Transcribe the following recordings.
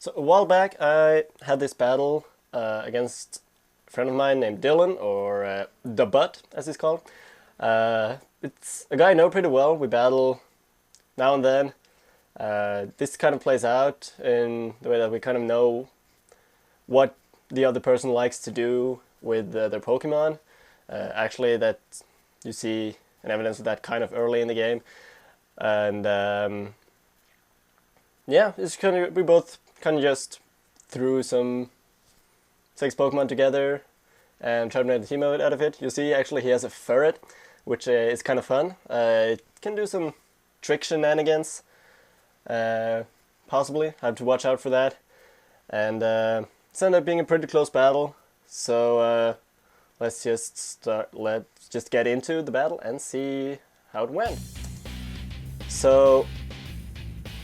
So a while back I had this battle against a friend of mine named Dylan, or Dabutt as he's called. It's a guy I know pretty well. We battle now and then. This kind of plays out in the way that we kind of know what the other person likes to do with their Pokemon. Actually, that you see an evidence of that kind of early in the game, and yeah, it's kind of we both kind of just threw some 6 Pokemon together and tried to make a team out of it. You see, actually, he has a ferret, which is kind of fun. It can do some trick shenanigans. Possibly, I have to watch out for that. And it's ended up being a pretty close battle. So let's just get into the battle and see how it went. So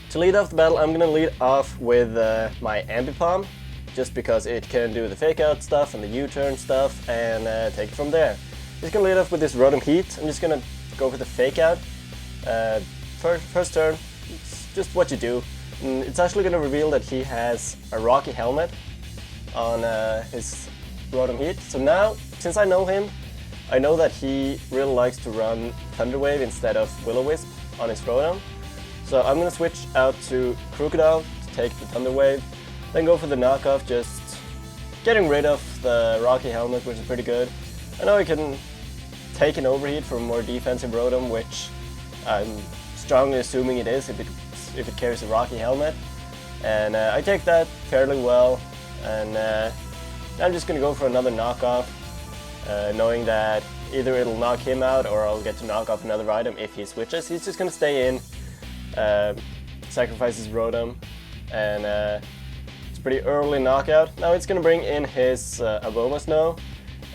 to lead off the battle, I'm gonna lead off with my Ambipom, just because it can do the fake out stuff and the U-turn stuff, and take it from there. Just gonna lead off with this Rotom Heat. I'm just gonna go for the fake out. First turn, it's just what you do. And it's actually gonna reveal that he has a Rocky Helmet on his Rotom Heat. So now, since I know him, I know that he really likes to run Thunder Wave instead of Will-O-Wisp on his Rotom. So I'm gonna switch out to Crocodile to take the Thunder Wave, then go for the knockoff, just getting rid of the Rocky Helmet, which is pretty good. I know he can take an Overheat for a more defensive Rotom, which I'm strongly assuming it is if it carries a Rocky Helmet. And I take that fairly well, and I'm just gonna go for another knockoff, knowing that either it'll knock him out or I'll get to knock off another item if he switches. He's just gonna stay in, sacrifice his Rotom, and it's a pretty early knockout. Now it's gonna bring in his Abomasnow,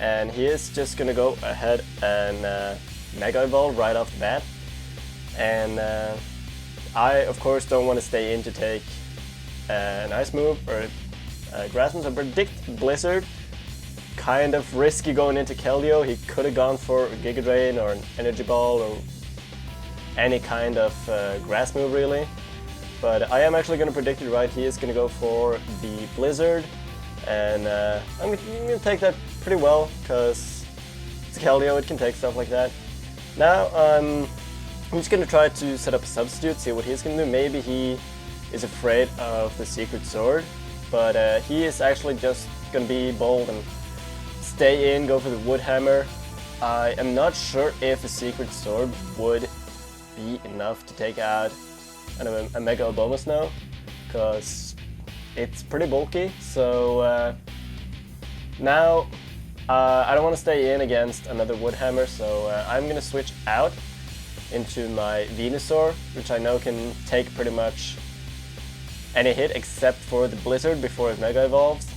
and he is just gonna go ahead and Mega Evolve right off the bat. And I, of course, don't want to stay in to take an Ice move or Grass move, so predict Blizzard. Kind of risky going into Keldeo. He could have gone for a Giga Drain or an Energy Ball or any kind of Grass move, really. But I am actually going to predict it right. He is going to go for the Blizzard, and I'm going to take that pretty well, because it's Keldeo, it can take stuff like that. Now I'm just going to try to set up a substitute, see what he's going to do. Maybe he is afraid of the Secret Sword, but he is actually just going to be bold and stay in, go for the Wood Hammer. I am not sure if a Secret Sword would be enough to take out a Mega Abomasnow, because it's pretty bulky. So now I don't want to stay in against another Wood Hammer, so I'm going to switch out into my Venusaur, which I know can take pretty much any hit except for the Blizzard before it Mega Evolves.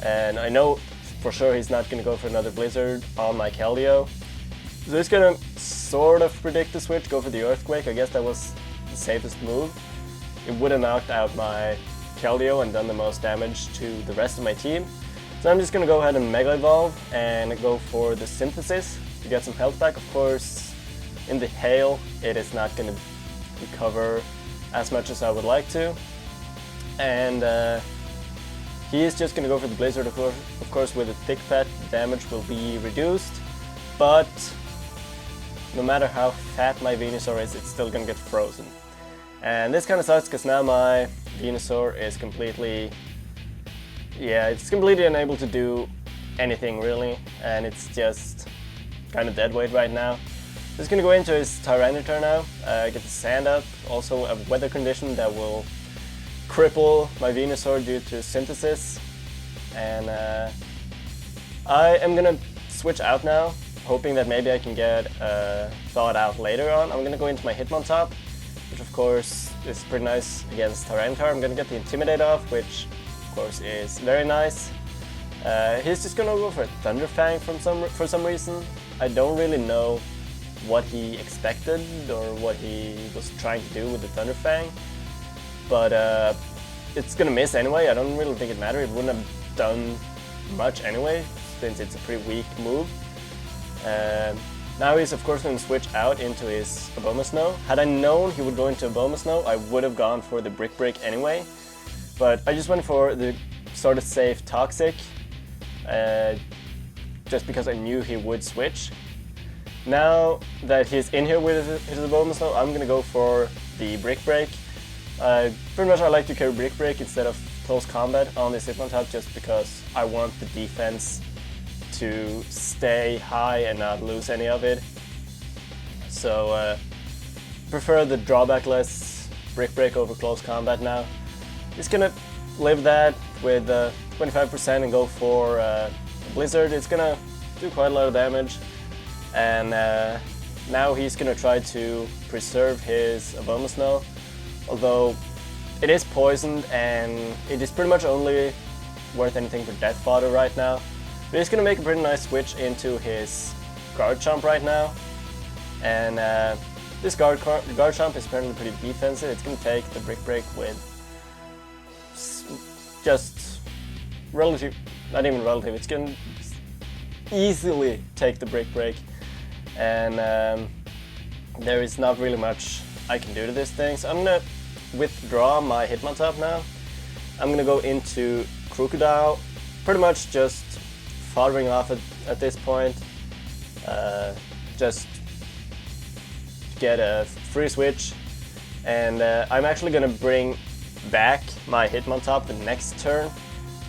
And I know for sure he's not going to go for another Blizzard on my Keldeo. So he's going to sort of predict the switch, go for the Earthquake. I guess that was the safest move. It would have knocked out my Keldeo and done the most damage to the rest of my team. So I'm just going to go ahead and Mega Evolve and go for the Synthesis to get some health back. Of course, in the Hail, it is not going to recover as much as I would like to. And he is just going to go for the Blizzard, of course with a Thick Fat, damage will be reduced. But no matter how fat my Venusaur is, it's still going to get frozen. And this kind of sucks, because now my Venusaur is completely unable to do anything really, and it's just kind of dead weight right now. Just gonna go into his Tyranitar now, get the Sand up, also a weather condition that will cripple my Venusaur due to Synthesis. And I am gonna switch out now, hoping that maybe I can get Thawed out later on. I'm gonna go into my Hitmontop, which of course is pretty nice against Tyranitar. I'm gonna get the Intimidate off, which of course is very nice. He's just gonna go for a Thunder Fang for some reason. I don't really know what he expected or what he was trying to do with the Thunder Fang, but it's gonna miss anyway. I don't really think it mattered. It wouldn't have done much anyway, since it's a pretty weak move. Now he's of course going to switch out into his Abomasnow. Had I known he would go into Abomasnow, I would have gone for the Brick Break anyway. But I just went for the sort of safe Toxic, just because I knew he would switch. Now that he's in here with his Abomasnow, though, I'm gonna go for the Brick Break. Pretty much I like to carry Brick Break instead of Close Combat on this Hitmontop, just because I want the defense to stay high and not lose any of it. So prefer the drawbackless Brick Break over Close Combat now. Just gonna live that with 25% and go for Blizzard. It's gonna do quite a lot of damage, and now he's gonna try to preserve his Abomasnow, although it is poisoned and it is pretty much only worth anything for Death Fodder right now. But he's gonna make a pretty nice switch into his Guard Chomp right now, and this Guard Chomp is apparently pretty defensive. It's gonna take the Brick Break with just relative, not even relative, it's gonna easily take the Brick Break, and there is not really much I can do to this thing. So I'm gonna withdraw my Hitmontop now. I'm gonna go into Crocodile, pretty much just foddering off at this point, just get a free switch, and I'm actually gonna bring back my Hitmontop the next turn,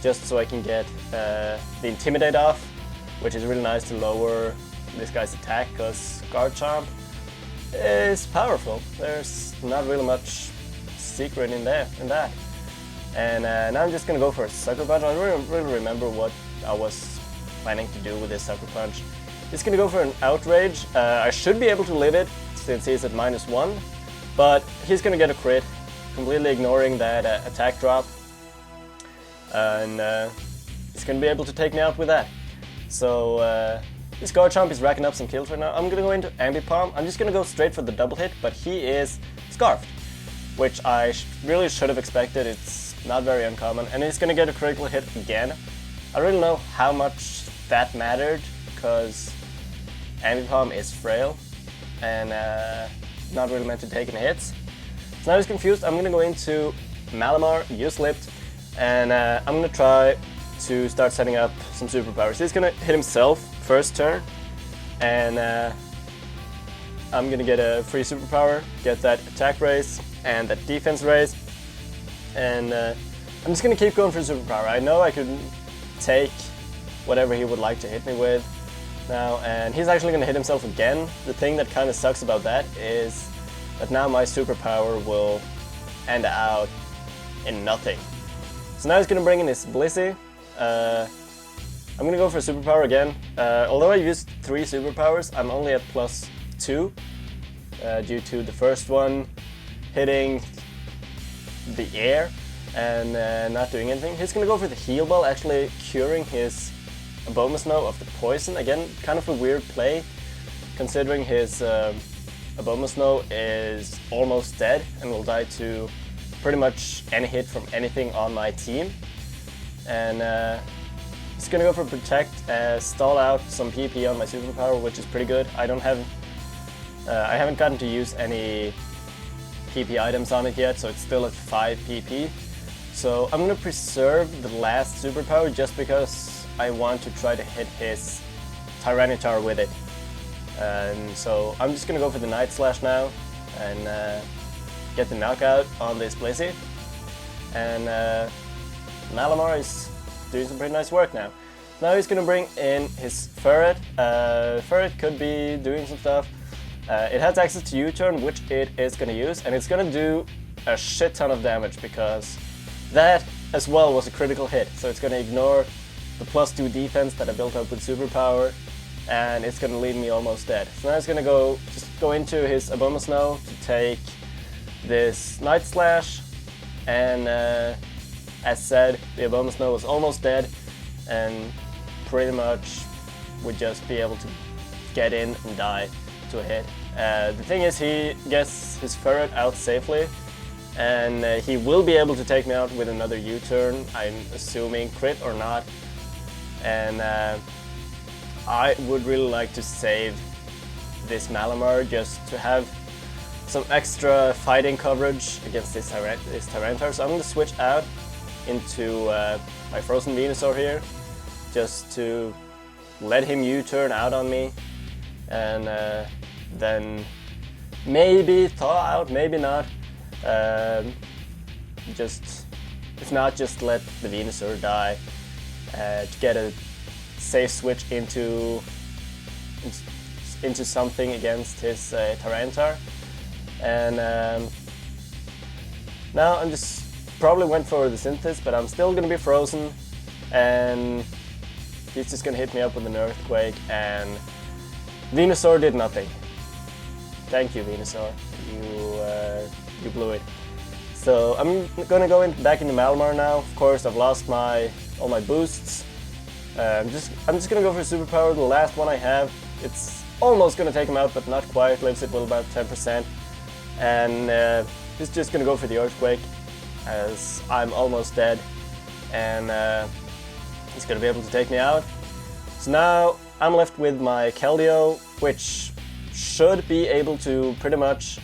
just so I can get the Intimidate off, which is really nice to lower this guy's attack, because Guard Chomp is powerful. There's not really much secret in that. And now I'm just gonna go for a Sucker Punch. I don't really remember what I was planning to do with this Sucker Punch. Just gonna go for an Outrage. I should be able to live it since he's at -1, but he's gonna get a crit, completely ignoring that attack drop, and he's gonna be able to take me out with that. So this Guard Chomp is racking up some kills right now. I'm gonna go into Ambipom. I'm just gonna go straight for the double hit, but he is Scarfed, which I really should have expected. It's not very uncommon, and he's gonna get a critical hit again. I don't really know how much that mattered, because Ambipom is frail and not really meant to take any hits. So now he's confused. I'm gonna go into Malamar, use Lipped, and I'm gonna try to start setting up some superpowers. He's gonna hit himself first turn, and I'm gonna get a free superpower, get that attack raise and that defense raise, and I'm just gonna keep going for superpower. I know I could take whatever he would like to hit me with now, and he's actually gonna hit himself again. The thing that kind of sucks about that is that now my superpower will end out in nothing. So now he's gonna bring in his Blissey. I'm gonna go for a superpower again. Although I used 3 superpowers, I'm only at +2 due to the first one hitting the air and not doing anything. He's gonna go for the Heal Ball, actually curing his Abomasnow of the poison. Again, kind of a weird play, considering his Abomasnow is almost dead and will die to pretty much any hit from anything on my team. And he's gonna go for Protect, stall out some PP on my superpower, which is pretty good. I haven't gotten to use any PP items on it yet, so it's still at 5 PP. So I'm gonna preserve the last superpower just because I want to try to hit his Tyranitar with it. And so I'm just gonna go for the Night Slash now and get the knockout on this Blissey. And Malamar is doing some pretty nice work now. Now he's gonna bring in his Ferret. Ferret could be doing some stuff. It has access to U-turn, which it is gonna use, and it's gonna do a shit ton of damage because that as well was a critical hit. So it's gonna ignore the +2 defense that I built up with superpower, and it's gonna leave me almost dead. So now he's gonna just go into his Abomasnow to take this Night Slash, and as said, the Abomasnow was almost dead, and pretty much would just be able to get in and die to a hit. The thing is, he gets his Ferret out safely, and he will be able to take me out with another U-turn, I'm assuming, crit or not. And I would really like to save this Malamar just to have some extra fighting coverage against this Tyranitar. So I'm going to switch out into my frozen Venusaur here, just to let him U-turn out on me, and then maybe thaw out, maybe not. If not, just let the Venusaur die to get a safe switch into something against his Tyranitar. And now I'm just probably went for the Synthesis, but I'm still gonna be frozen, and he's just gonna hit me up with an Earthquake, and Venusaur did nothing. Thank you, Venusaur. You blew it. So I'm gonna go back into Malamar now. Of course, I've lost all my boosts. I'm just gonna go for Superpower, the last one I have. It's almost gonna take him out, but not quite. Lives it with about 10%, and he's just gonna go for the Earthquake, as I'm almost dead, and he's gonna be able to take me out. So now I'm left with my Keldeo, which should be able to pretty much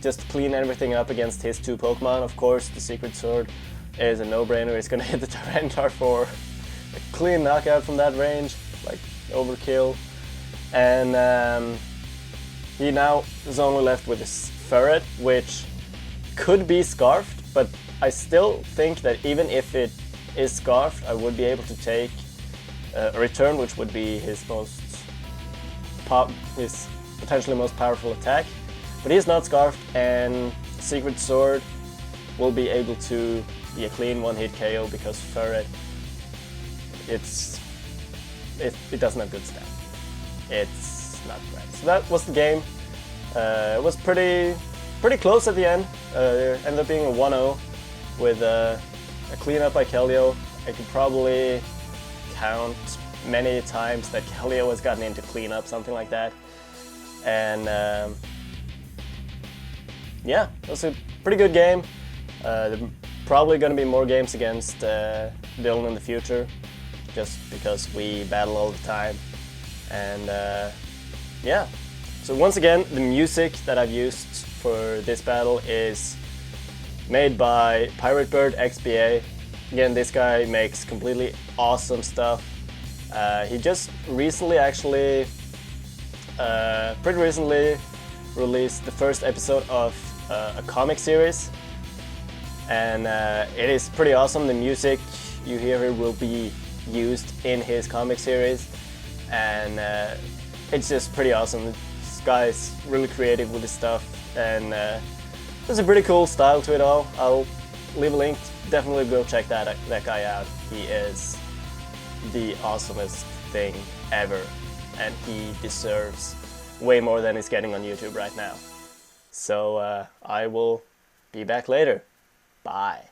just clean everything up against his two Pokemon. Of course, the Secret Sword is a no-brainer. It's gonna hit the Tyranitar for a clean knockout from that range, like overkill. And he now is only left with his Ferret, which could be Scarfed, but I still think that even if it is Scarfed, I would be able to take a Return, which would be his potentially most powerful attack. But he is not Scarfed, and Secret Sword will be able to be a clean one-hit KO because Ferret, it doesn't have good stats. It's not great. So that was the game. It was pretty close at the end. Ended up being a 1-0 with a cleanup by Keldeo. I could probably count many times that Keldeo has gotten into cleanup, something like that. And yeah, it was a pretty good game. There are probably going to be more games against Dylan in the future, just because we battle all the time. And yeah, so once again, the music that I've used for this battle is made by Pirate Bird XBA. Again, this guy makes completely awesome stuff. He just recently, actually, pretty recently, released the first episode of a comic series, and it is pretty awesome. The music you hear here will be used in his comic series, and it's just pretty awesome. This guy is really creative with his stuff, and there's a pretty cool style to it all. I'll leave a link. Definitely go check that guy out. He is the awesomest thing ever, and he deserves way more than he's getting on YouTube right now. So I will be back later. Bye.